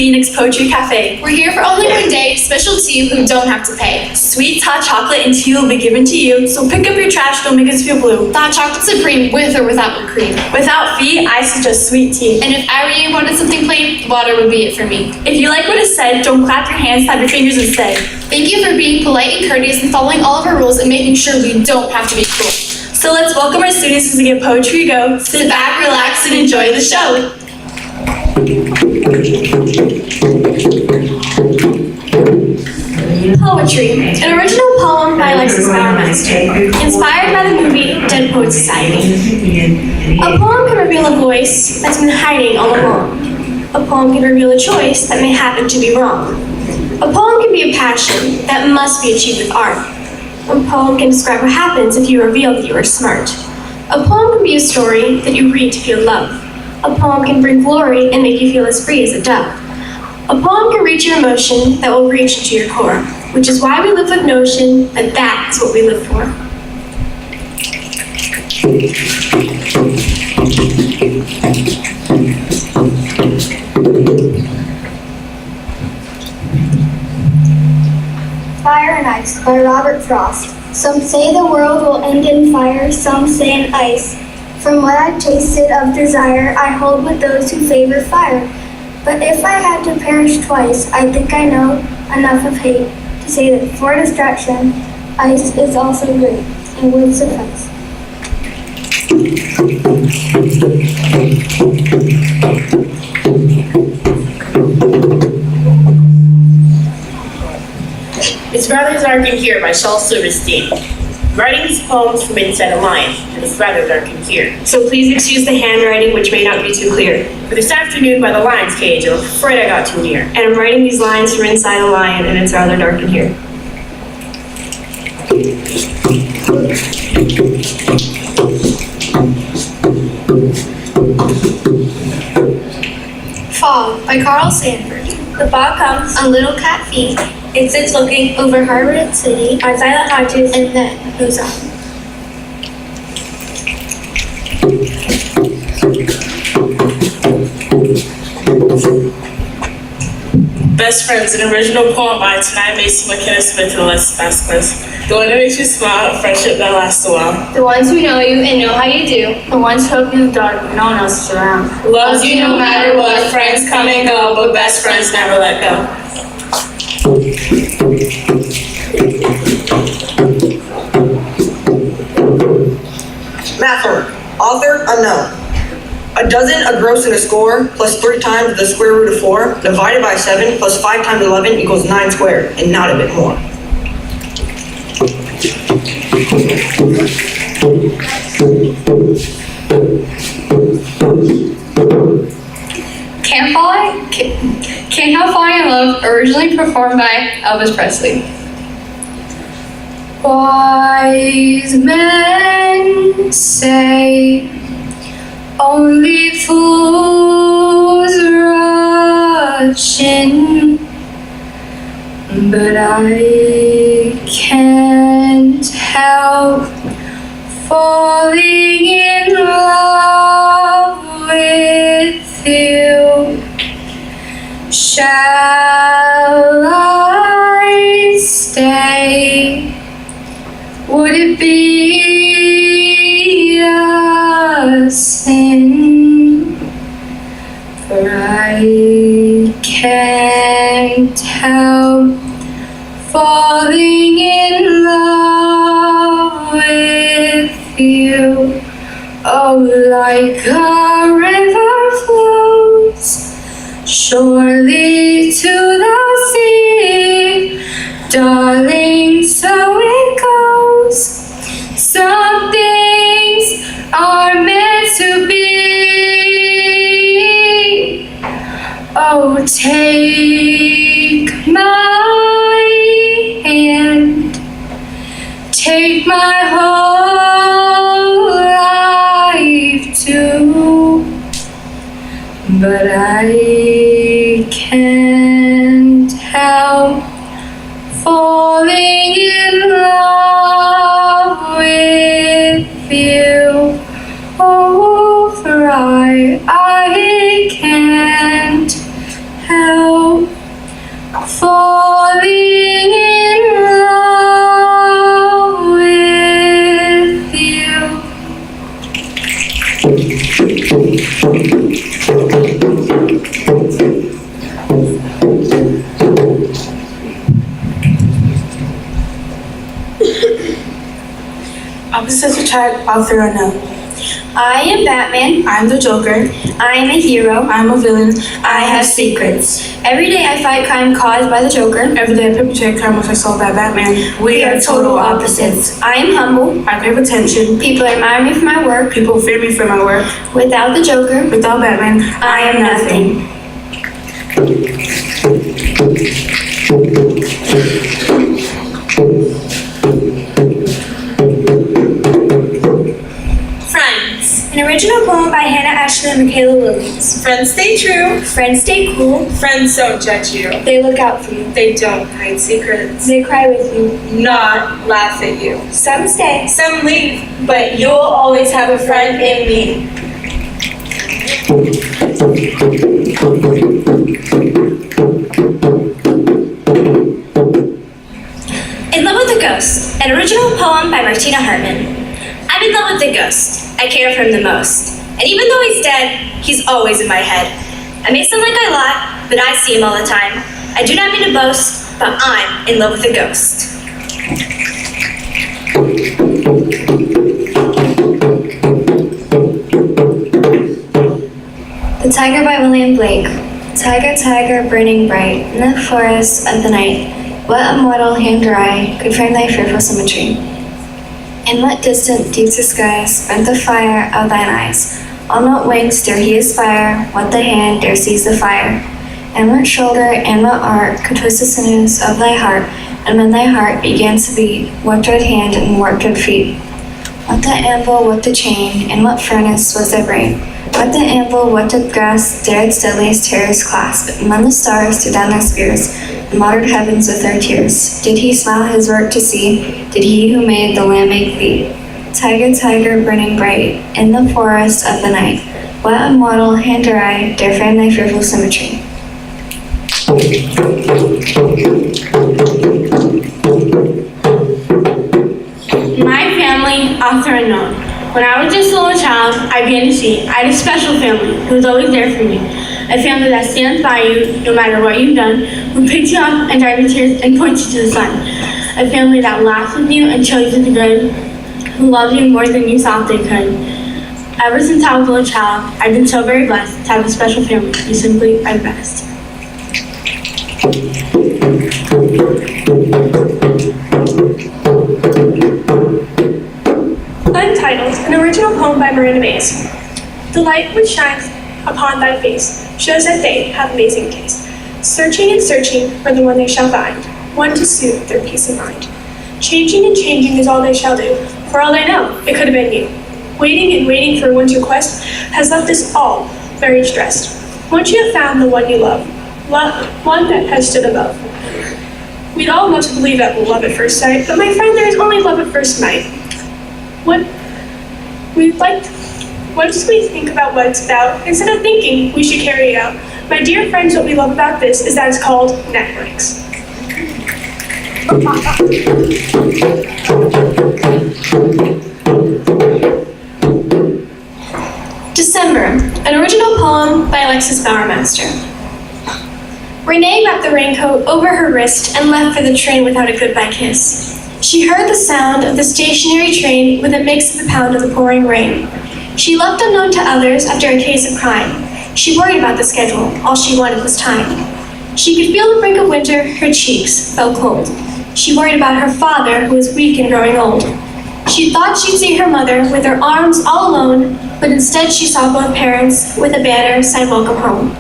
Beatniks Poetry Cafe. We're here for only one day, special to you who don't have to pay. Sweet hot chocolate and tea will be given to you, so pick up your trash, don't make us feel blue. Hot chocolate supreme, with or without whipped cream. Without fee, I suggest sweet tea. And if I were you wanted something plain, water would be it for me. If you like what is said, don't clap your hands, clap your fingers instead. Thank you for being polite and courteous and following all of our rules and making sure we don't have to be cruel. So let's welcome our students as we get poetry to go. Sit back, relax, and enjoy the show. Poetry, an original poem by Alexis Bauermeister, inspired by the movie Dead Poets Society. A poem can reveal a voice that's been hiding all along. A poem can reveal a choice that may happen to be wrong. A poem can be a passion that must be achieved with art. A poem can describe what happens if you reveal that you are smart. A poem can be a story that you read to feel love. A poem can bring glory and make you feel as free as a dove. A poem can reach your emotion that will reach into your core, which is why we live with notion that that is what we live for. Fire and Ice by Robert Frost. Some say the world will end in fire, some say in ice. From what I've tasted of desire, I hold with those who favor fire. But if I had to perish twice, I think I know enough of hate to say that for destruction, ice is also great and would suffice. It's rather dark in here by Shel Silverstein. Writing these poems from inside a lion, and it's rather dark in here. So please excuse the handwriting, which may not be too clear. For this afternoon by the lion's cage, I'm afraid I got too near. And I'm writing these lines from inside a lion, and it's rather dark in here. Fog by Carl Sanford. The fog comes on little cat feet. It sits looking over Harvard City, our silent arches, and then moves on. Best Friends, an original poem by Tanai Mason McKenna Smith and Les Vasquez. The one that makes you smile, a friendship that lasts a while. The ones who know you and know how you do. The ones who help you in the dark when no one else is around. Loves you no matter what, friends come and go, but best friends never let go. Math homework. Author unknown. A dozen, a gross, and a score, plus 3 times the square root of 4, divided by 7, plus 5 times 11 equals 9 squared, and not a bit more. Can't Help Falling in Love, originally performed by Elvis Presley. Wise men say only fools rush in, but I can't help falling in love with you. Shall I stay? Would it be a sin? For I can't help falling in love with you. Oh, like a river flows surely to the sea, darling, so it goes. Some things are meant to be. Oh, take my hand, take my whole life too, but I can't help falling in love with you. Oh, for I can't help falling in love with you. Opposites attract, author unknown. I am Batman. I'm the Joker. I am a hero. I'm a villain. I have secrets. Every day I fight crime caused by the Joker. Every day I perpetrate crime with assault by Batman. We are total opposites. I am humble. I crave attention. People admire me for my work. People fear me for my work. Without the Joker, Without Batman, I am nothing. Friends, an original poem by Hannah Ashley and Michaela Williams. Friends stay true. Friends stay cool. Friends don't judge you. They look out for you. They don't hide secrets. They cry with you. Not laugh at you. Some stay. Some leave, but you'll always have a friend in me. In Love with a Ghost, an original poem by Martina Hartman. I'm in love with the ghost. I care for him the most. And even though he's dead, he's always in my head. I may sound like I lie, but I see him all the time. I do not mean to boast, but I'm in love with a ghost. The Tiger by William Blake. Tiger, tiger, burning bright in the forest of the night. What immortal hand or eye could frame thy fearful symmetry? In what distant deeps of skies burnt the fire of thine eyes? On what wings dare he aspire? What the hand dare seize the fire? And what shoulder and what art could twist the sinews of thy heart? And when thy heart began to beat, what dread hand and what dread feet? What the anvil, what the chain, and what furnace was thy brain? What the anvil, what the grass dared deadliest terrors clasp? And when the stars threw down their spears, and watered heavens with their tears, did he smile his work to see? Did he who made the lamb make thee? Tiger, tiger, burning bright in the forest of the night, what immortal hand or eye dare frame thy fearful symmetry? My family, author unknown. When I was just a little child, I began to see I had a special family who was always there for me. A family that stands by you no matter what you've done, who picks you up and dries your tears and points you to the sun. A family that laughs with you and shows you the good, who loves you more than you thought they could. Ever since I was a little child, I've been so very blessed to have a special family. You simply are the best. Untitled, an original poem by Miranda Mays. The light which shines upon thy face shows that they have amazing taste. Searching and searching for the one they shall find, one to soothe their peace of mind. Changing and changing is all they shall do. For all they know, it could have been you. Waiting and waiting for one's request has left us all very stressed. Once you have found the one you love, one that has stood above. We'd all love to believe that we'll love at first sight, but my friend, there is only love at first night. What does we think about what it's about? Instead of thinking, we should carry it out. My dear friends, what we love about this is that it's called Netflix. December, an original poem by Alexis Bowermaster. Renee wrapped the raincoat over her wrist and left for the train without a goodbye kiss. She heard the sound of the stationary train with a mix of the pound of the pouring rain. She left unknown to others after a case of crime. She worried about the schedule. All she wanted was time. She could feel the brink of winter. Her cheeks felt cold. She worried about her father, who was weak and growing old. She thought she'd see her mother with her arms all alone, but instead she saw both parents with a banner saying "Welcome home."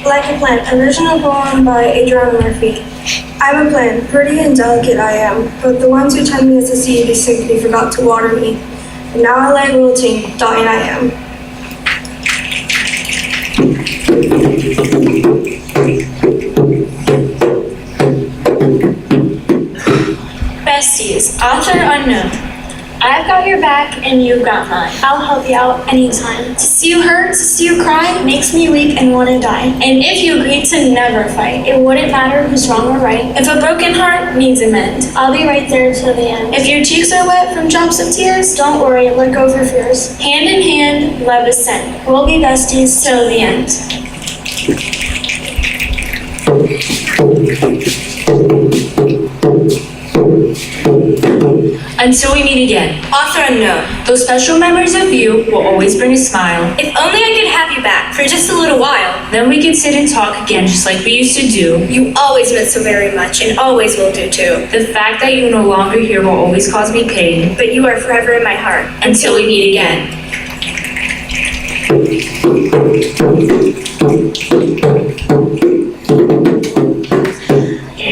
Like a Plant, original poem by Adriana Murphy. I'm a plant, pretty and delicate I am, but the ones who tend me as a seed, they simply forgot to water me. And now I lie wilting, dying I am. Besties, author unknown. I've got your back and you've got mine. I'll help you out anytime. To see you hurt, to see you cry, makes me weak and want to die. And if you agreed to never fight, it wouldn't matter who's wrong or right. If a broken heart needs a mend, I'll be right there till the end. If your cheeks are wet from drops of tears, don't worry, let go of your fears. Hand in hand, love is sent. We'll be besties till the end. Until we meet again. Author unknown. Those special memories of you will always bring a smile. If only I could have you back for just a little while. Then we can sit and talk again just like we used to do. You always meant so very much and always will do too. The fact that you're no longer here will always cause me pain. But you are forever in my heart. Until we meet again.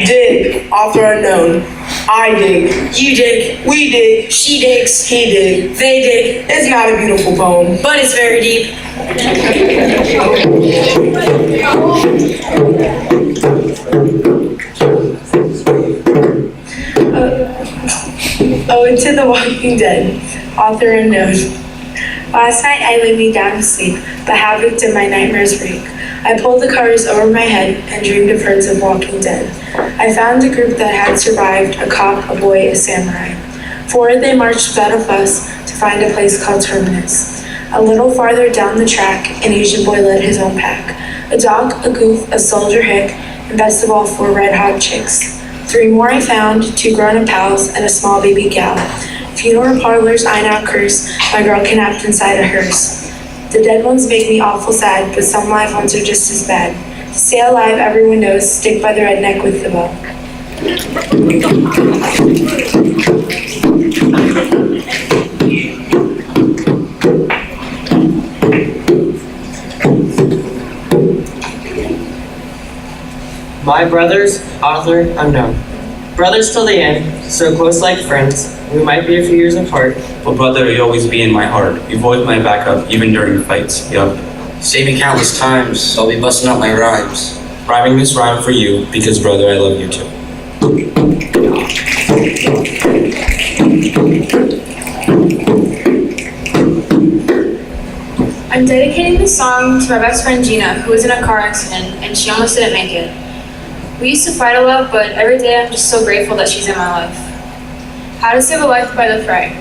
Dig, author unknown. I dig. You dig. We dig. She digs. He dig. They dig. It's not a beautiful poem. But it's very deep. Ode to the Walking Dead, author unknown. Last night I laid me down to sleep, but havoc did my nightmares wreak. I pulled the covers over my head and dreamed of herds of walking dead. I found a group that had survived, a cop, a boy, a samurai. Forward they marched without a fuss to find a place called Terminus. A little farther down the track, an Asian boy led his own pack. A dog, a goof, a soldier hick, and best of all 4 red-hot chicks. 3 more I found, 2 grown-up pals, and a small baby gal. Funeral parlors I now curse, my girl kidnapped inside a hearse. The dead ones make me awful sad, but some live ones are just as bad. To stay alive, everyone knows, stick by the redneck with the bow. My brothers, author unknown. Brothers till the end, so close like friends. We might be a few years apart. But brother, you'll always be in my heart. You've always my backup, even during fights. Yup. Saved me countless times, I'll be busting up my rhymes. Rhyming this rhyme for you, because brother, I love you too. I'm dedicating this song to my best friend Gina, who was in a car accident and she almost didn't make it. We used to fight a lot, but every day I'm just so grateful that she's in my life. How to Save a Life by The Fray.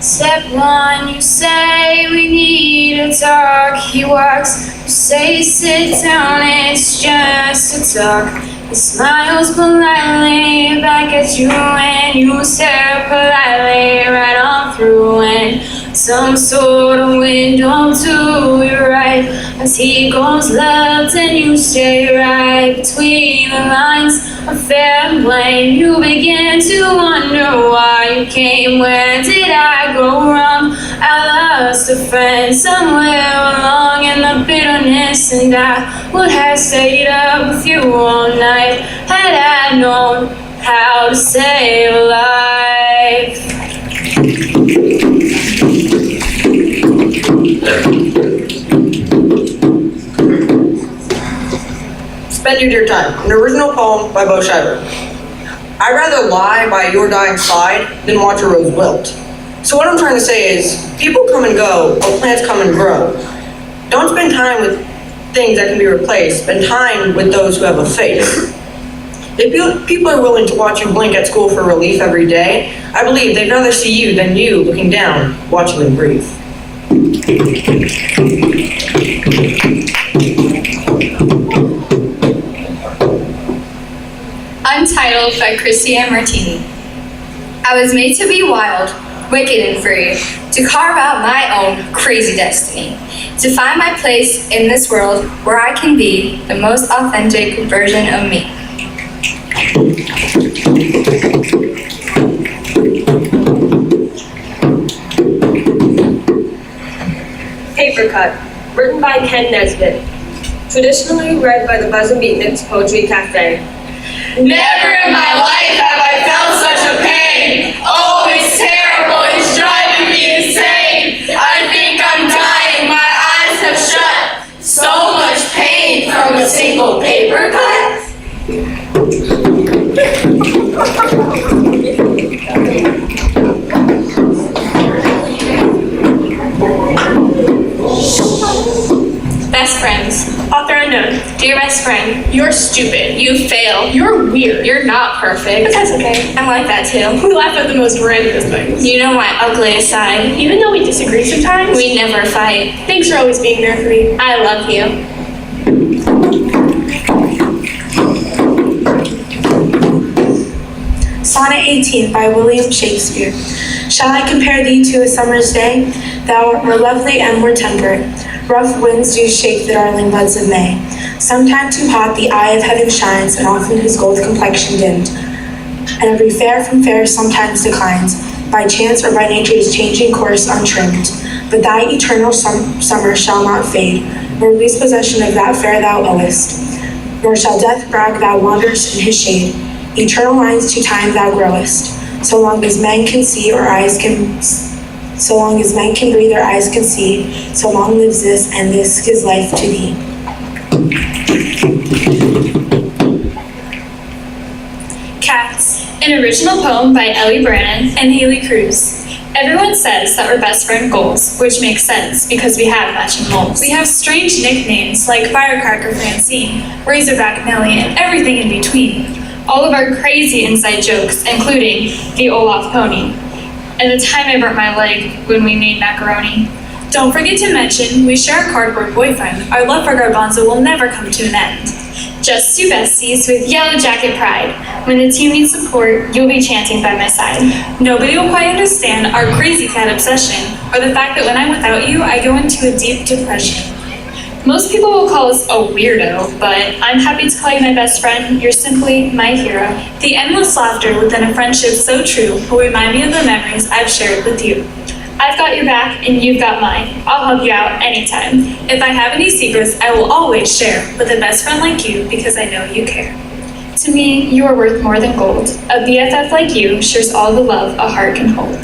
Step 1, you say we need to talk. He walks, you say sit down, it's just a talk. He smiles politely back at you and you stare politely right on through and some sort of window to your right. As he goes left and you stay right between the lines of fair and blame. You begin to wonder why you came. Where did I go wrong? I lost a friend somewhere along in the bitterness, and I would have stayed up with you all night had I known how to save a life. Spend your dear time. An original poem by Bo Shiver. I'd rather lie by your dying side than watch a rose wilt. So what I'm trying to say is, people come and go, while plants come and grow. Don't spend time with things that can be replaced. Spend time with those who have a face. If people are willing to watch you blink at school for relief every day, I believe they'd rather see you than you looking down, watching them breathe. Untitled by Christy Ann Martini. I was made to be wild, wicked and free, to carve out my own crazy destiny, to find my place in this world where I can be the most authentic version of me. Apricot, written by Ken Nesbitt. Traditionally read by the Buzzin Beatniks Poetry Cafe. Never in my life have I felt such a pain. Oh, it's terrible. It's driving me insane. I think I'm dying. My eyes have shut. So much pain from a single paper cut. best friends. Author unknown. Dear best friend, You're stupid. you fail. You're weird. You're not perfect. But that's okay. I'm like that too. We laugh at the most randomest things. You know my ugliest side. Even though we disagree sometimes, We never fight. thanks for always being there for me. I love you. Sonnet 18 by William Shakespeare. Shall I compare thee to a summer's day? Thou art more lovely and more temperate. Rough winds do shake the darling buds of May. Sometime too hot the eye of heaven shines, and often his gold complexion dimmed. And every fair from fair sometimes declines, by chance or by nature's changing course untrimmed. But thy eternal summer shall not fade, nor lose possession of that fair thou owest. Nor shall death brag thou wanderest in his shade. Eternal lines to time thou growest. So long as men can see or eyes can, so long as men can breathe or eyes can see, so long lives this, and this is life to thee. Cats, an original poem by Ellie Brannon and Haley Cruz. Everyone says that we're best friend goals, which makes sense because we have matching moles. We have strange nicknames like Firecracker Francine, Razorback Nellie, and everything in between. All of our crazy inside jokes, including the Olaf pony, and the time I burnt my leg when we made macaroni. Don't forget to mention we share a cardboard boyfriend. Our love for Garbanzo will never come to an end. Just two besties with yellow jacket pride. When the team needs support, you'll be chanting by my side. Nobody will quite understand our crazy cat obsession, or the fact that when I'm without you, I go into a deep depression. Most people will call us a weirdo, but I'm happy to call you my best friend. You're simply my hero. The endless laughter within a friendship so true will remind me of the memories I've shared with you. I've got your back and you've got mine. I'll help you out anytime. If I have any secrets, I will always share with a best friend like you because I know you care. To me, you are worth more than gold. A BFF like you shares all the love a heart can hold.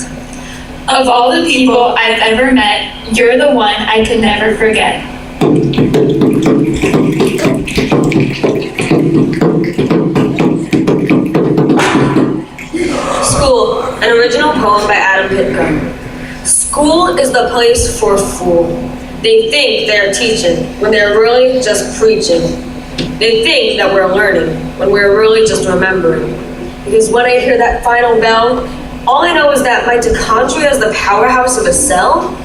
Of all the people I've ever met, you're the one I could never forget. School, an original poem by Adam Pitker. School is the place for a fool. They think they're teaching when they're really just preaching. They think that we're learning when we're really just remembering. Because when I hear that final bell, all I know is that mitochondria is the powerhouse of a cell.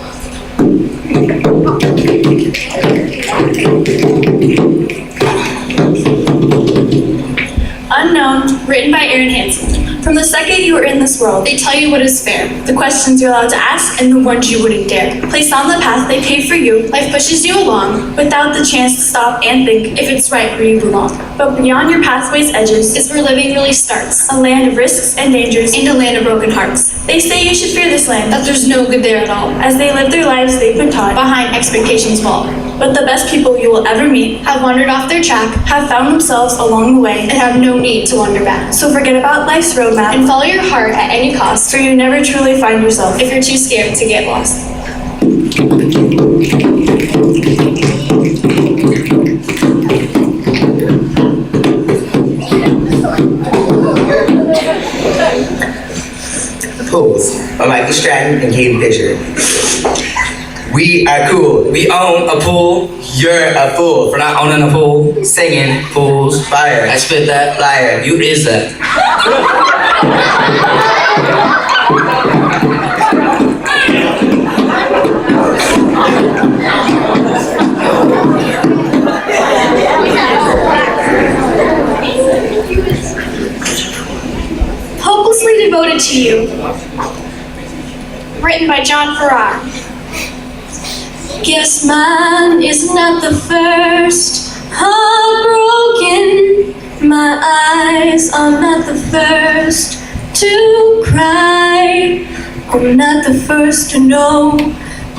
Unknown, written by Erin Hansen. From the second you are in this world, they tell you what is fair, the questions you're allowed to ask, and the ones you wouldn't dare. Placed on the path they pave for you, life pushes you along, without the chance to stop and think if it's right where you belong. But beyond your pathway's edges is where living really starts, a land of risks and dangers, and a land of broken hearts. They say you should fear this land, that there's no good there at all, as they live their lives they've been taught, behind expectations' wall. But the best people you will ever meet have wandered off their track, have found themselves along the way, and have no need to wander back. So forget about life's roadmap and follow your heart at any cost, for you never truly find yourself if you're too scared to get lost. Pools, unlike the Stratton and Caden Fisher. We are cool. We own a pool. You're a fool for not owning a pool. Singing pools, fire. I spit that, liar. You is that. Hopelessly devoted to you. Written by John Farrar. Guess mine is not the first heartbroken. My eyes are not the first to cry. I'm not the first to know.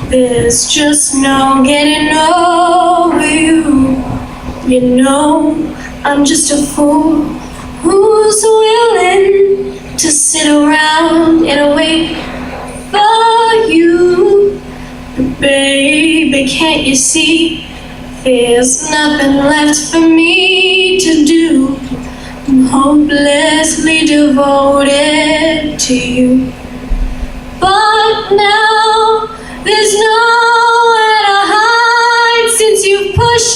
There's just no getting over you. You know, I'm just a fool who's willing to sit around and wait for you. Baby, can't you see? There's nothing left for me to do. I'm hopelessly devoted to you. But now there's nowhere to hide since you've pushed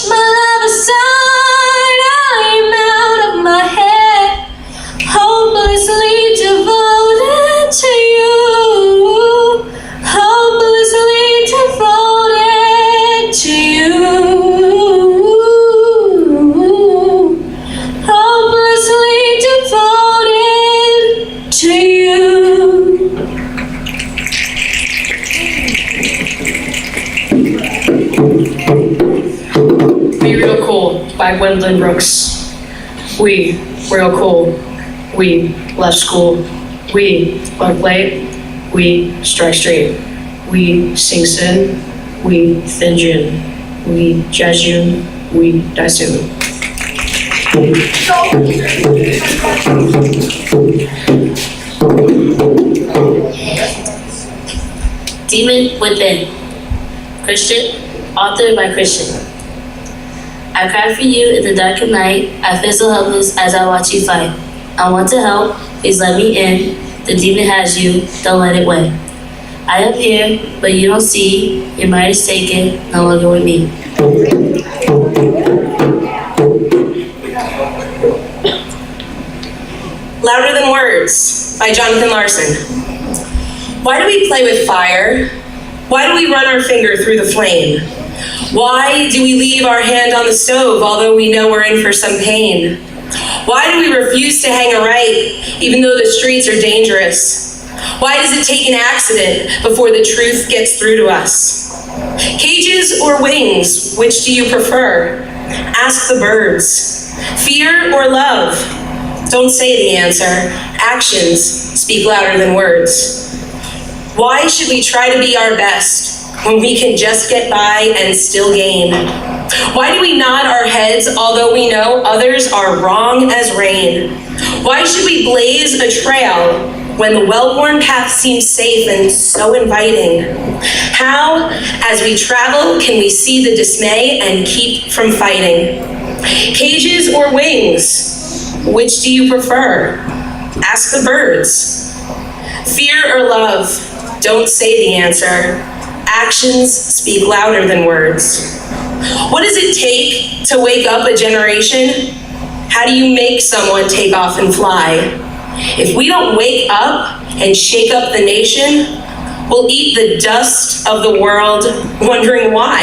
Real Cool by Gwendolyn Brooks. We, real cool. We left school. We work late. We strike straight. We sing sin. We thin gin. We jazz June. We die soon. Demon Within. Christian, authored by Christian. I cry for you in the dark of night. I feel so helpless as I watch you fight. I want to help, please let me in. The demon has you, don't let it win. I am here, but you don't see. Your mind is taken, no longer with me. Louder Than Words by Jonathan Larson. Why do we play with fire? Why do we run our finger through the flame? Why do we leave our hand on the stove although we know we're in for some pain? Why do we refuse to hang a right even though the streets are dangerous? Why does it take an accident before the truth gets through to us? Cages or wings, which do you prefer? Ask the birds. Fear or love? Don't say the answer. Actions speak louder than words. Why should we try to be our best when we can just get by and still gain? Why do we nod our heads although we know others are wrong as rain? Why should we blaze a trail when the well-worn path seems safe and so inviting? How, as we travel, can we see the dismay and keep from fighting? Cages or wings? Which do you prefer? Ask the birds. Fear or love? Don't say the answer. Actions speak louder than words. What does it take to wake up a generation? How do you make someone take off and fly? If we don't wake up and shake up the nation, we'll eat the dust of the world wondering why.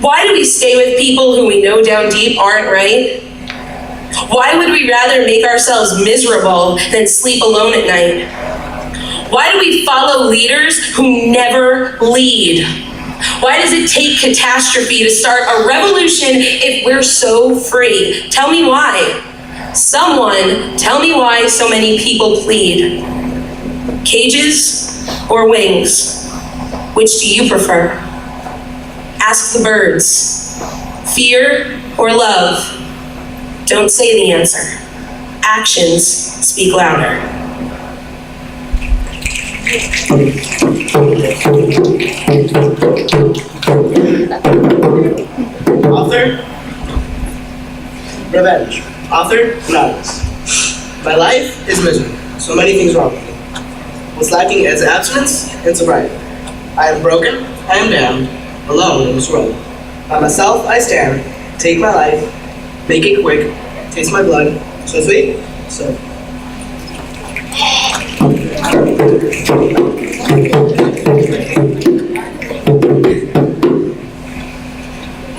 Why do we stay with people who we know down deep aren't right? Why would we rather make ourselves miserable than sleep alone at night? Why do we follow leaders who never lead? Why does it take catastrophe to start a revolution if we're so free? Tell me why. Someone, tell me why so many people plead. Cages or wings? Which do you prefer? Ask the birds. Fear or love? Don't say the answer. Actions speak louder. Author, Revenge. Author, Beatniks. My life is miserable. So many things wrong with me. What's lacking is abstinence and sobriety. I am broken, I am damned, alone in this world. By myself I stand, take my life, make it quick, taste my blood, so sweet, so.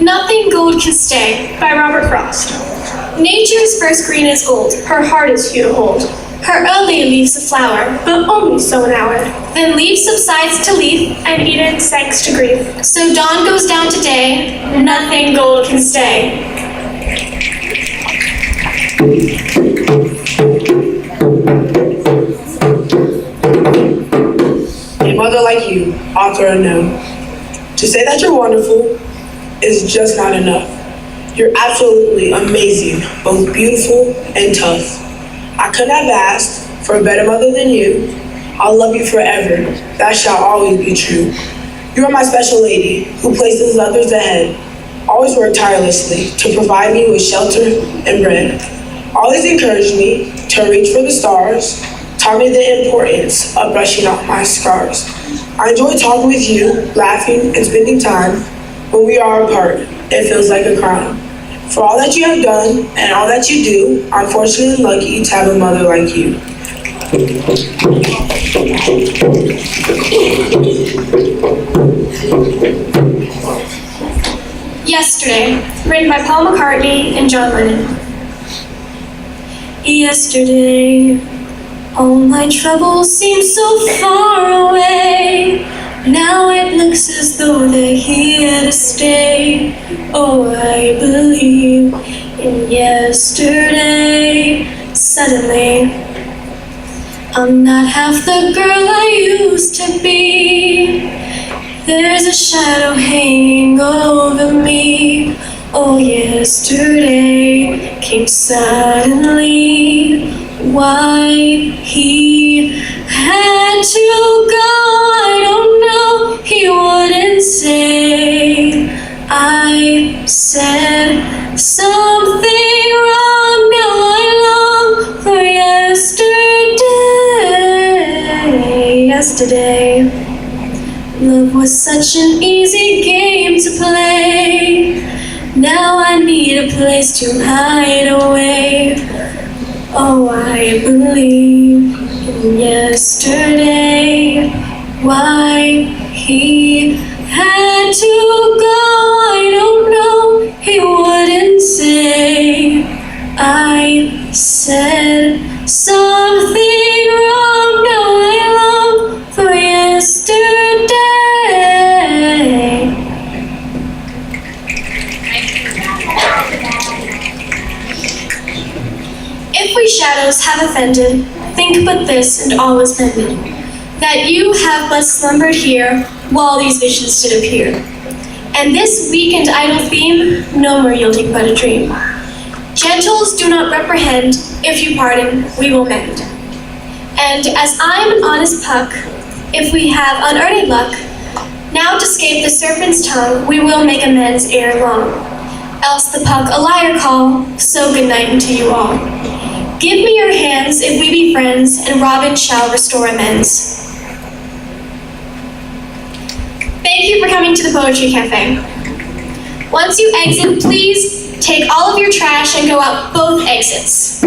Nothing Gold Can Stay by Robert Frost. Nature is first green as gold, her heart is few to hold. Her early leaves a flower, but only so an hour. Then leaf subsides to leaf, and Eden sinks to grief. So dawn goes down to day, nothing gold can stay. A mother like you, author unknown. To say that you're wonderful is just not enough. You're absolutely amazing, both beautiful and tough. I could not have asked for a better mother than you. I'll love you forever. That shall always be true. You are my special lady who places others ahead. Always work tirelessly to provide me with shelter and bread. Always encouraged me to reach for the stars. Taught me the importance of brushing off my scars. I enjoy talking with you, laughing and spending time. When we are apart, it feels like a crime. For all that you have done and all that you do, I'm fortunately lucky to have a mother like you. Yesterday, written by Paul McCartney and John Lennon. Yesterday, all my troubles seem so far away. Now it looks as though they're here to stay. Oh, I believe in yesterday. Suddenly, I'm not half the girl I used to be. There's a shadow hanging over me. Oh, yesterday came suddenly. Why he had to go, I don't know. He wouldn't say. I said something wrong. Now I long for yesterday. Yesterday, love was such an easy game to play. Now I need a place to hide away. Oh, I believe in yesterday. Why he had to go, I don't know. He wouldn't say. I said something wrong. Now I long for yesterday. If we shadows have offended, think but this and all is mended, that you have but slumbered here while these visions did appear. And this weak and idle theme, no more yielding but a dream. Gentles do not reprehend, if you pardon, we will mend. And as I'm an honest puck, if we have unearned luck, now to escape the serpent's tongue, we will make amends ere long. Else the puck a liar call, so good night unto you all. Give me your hands if we be friends, and Robin shall restore amends. Thank you for coming to the Poetry Cafe. Once you exit, please take all of your trash and go out both exits.